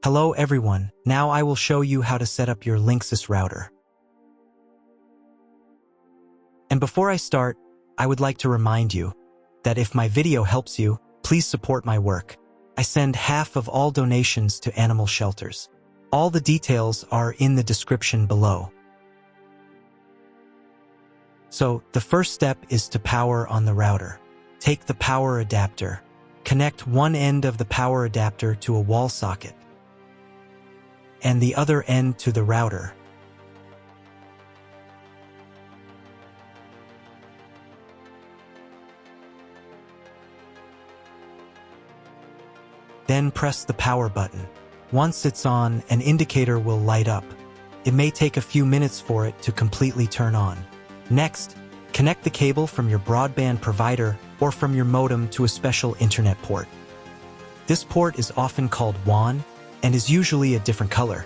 Hello everyone, now I will show you how to set up your LINKSYS router. And before I start, I would like to remind you that if my video helps you, please support my work. I send half of all donations to animal shelters. All the details are in the description below. So, the first step is to power on the router. Take the power adapter. Connect one end of the power adapter to a wall socket and the other end to the router. Then press the power button. Once it's on, an indicator will light up. It may take a few minutes for it to completely turn on. Next, connect the cable from your broadband provider or from your modem to a special internet port. This port is often called WAN and is usually a different color.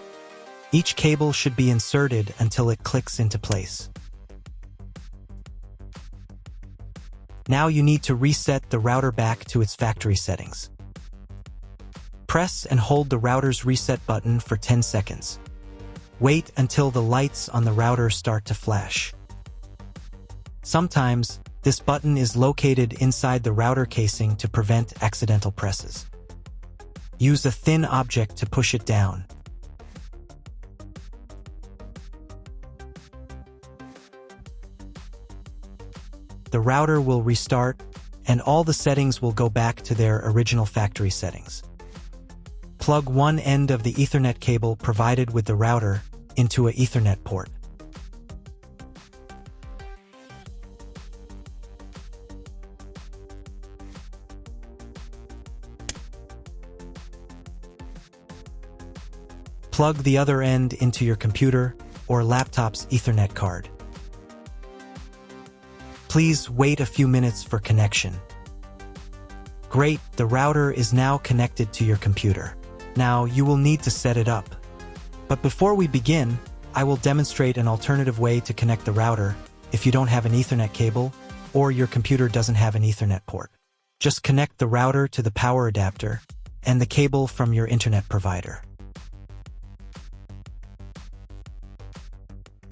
Each cable should be inserted until it clicks into place. Now you need to reset the router back to its factory settings. Press and hold the router's reset button for 10 seconds. Wait until the lights on the router start to flash. Sometimes, this button is located inside the router casing to prevent accidental presses. Use a thin object to push it down. The router will restart, and all the settings will go back to their original factory settings. Plug one end of the Ethernet cable provided with the router into an Ethernet port. Plug the other end into your computer or laptop's Ethernet card. Please wait a few minutes for connection. Great, the router is now connected to your computer. Now you will need to set it up. But before we begin, I will demonstrate an alternative way to connect the router if you don't have an Ethernet cable or your computer doesn't have an Ethernet port. Just connect the router to the power adapter and the cable from your internet provider.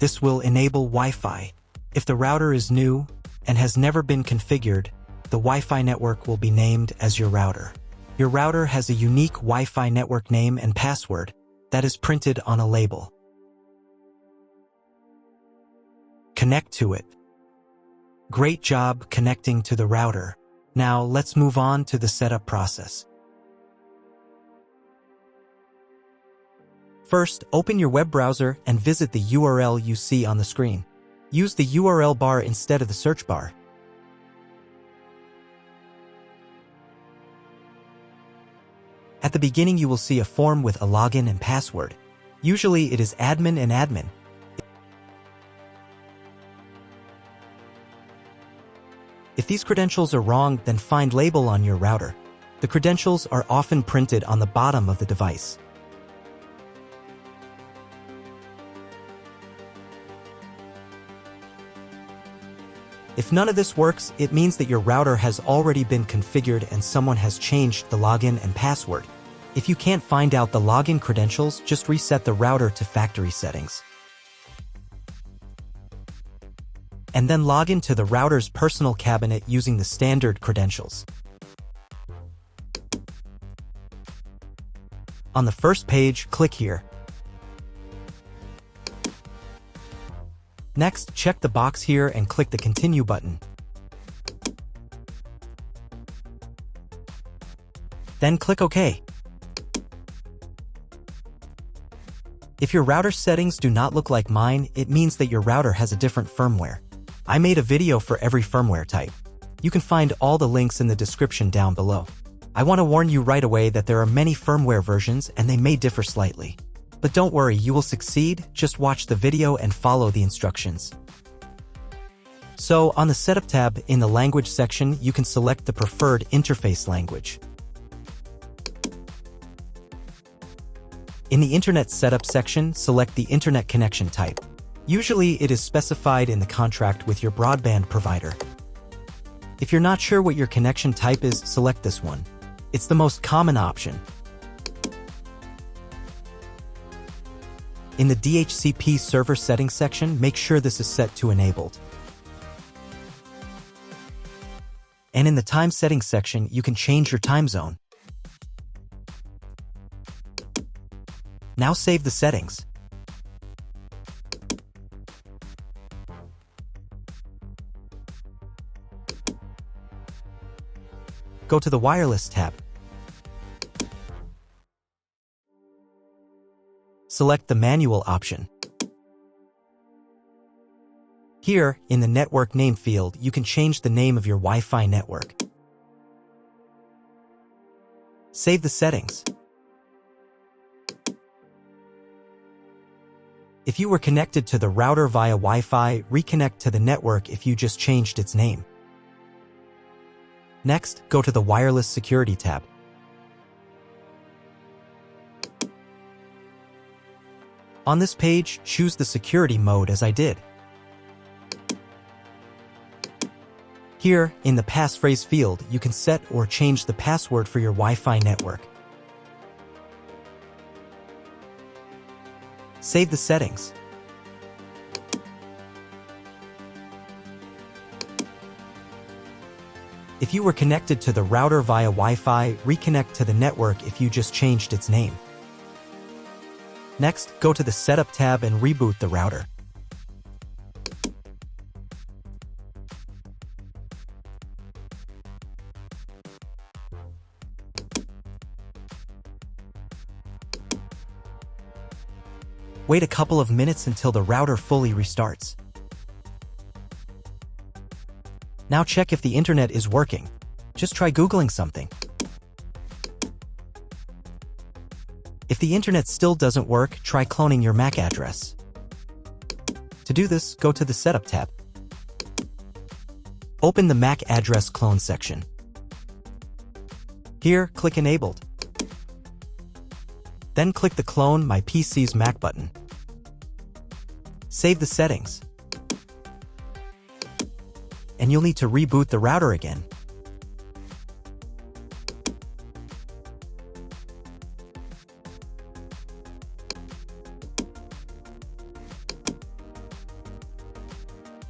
This will enable Wi-Fi. If the router is new and has never been configured, the Wi-Fi network will be named as your router. Your router has a unique Wi-Fi network name and password that is printed on a label. Connect to it. Great job connecting to the router. Now let's move on to the setup process. First, open your web browser and visit the URL you see on the screen. Use the URL bar instead of the search bar. At the beginning, you will see a form with a login and password. Usually, it is admin and admin. If these credentials are wrong, then find label on your router. The credentials are often printed on the bottom of the device. If none of this works, it means that your router has already been configured and someone has changed the login and password. If you can't find out the login credentials, just reset the router to factory settings. And then log into the router's personal cabinet using the standard credentials. On the first page, click here. Next, check the box here and click the Continue button. Then click OK. If your router settings do not look like mine, it means that your router has a different firmware. I made a video for every firmware type. You can find all the links in the description down below. I want to warn you right away that there are many firmware versions and they may differ slightly. But don't worry, you will succeed, just watch the video and follow the instructions. So, on the Setup tab in the Language section, you can select the preferred interface language. In the Internet Setup section, select the Internet connection type. Usually, it is specified in the contract with your broadband provider. If you're not sure what your connection type is, select this one. It's the most common option. In the DHCP server settings section, make sure this is set to enabled. And in the time settings section, you can change your time zone. Now save the settings. Go to the Wireless tab. Select the Manual option. Here, in the Network Name field, you can change the name of your Wi-Fi network. Save the settings. If you were connected to the router via Wi-Fi, reconnect to the network if you just changed its name. Next, go to the Wireless Security tab. On this page, choose the security mode as I did. Here, in the passphrase field, you can set or change the password for your Wi-Fi network. Save the settings. If you were connected to the router via Wi-Fi, reconnect to the network if you just changed its name. Next, go to the Setup tab and reboot the router. Wait a couple of minutes until the router fully restarts. Now check if the internet is working. Just try Googling something. If the internet still doesn't work, try cloning your MAC address. To do this, go to the Setup tab. Open the MAC address clone section. Here, click Enabled. Then click the Clone My PC's MAC button. Save the settings. And you'll need to reboot the router again.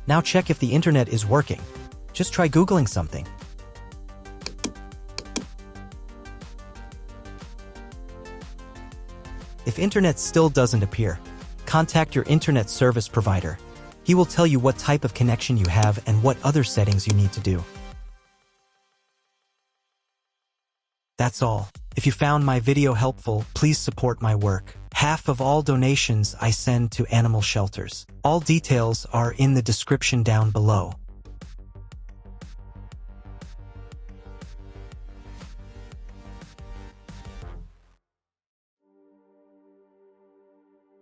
Now check if the internet is working. Just try Googling something. If internet still doesn't appear, contact your internet service provider. He will tell you what type of connection you have and what other settings you need to do. That's all. If you found my video helpful, please support my work. Half of all donations I send to animal shelters. All details are in the description down below.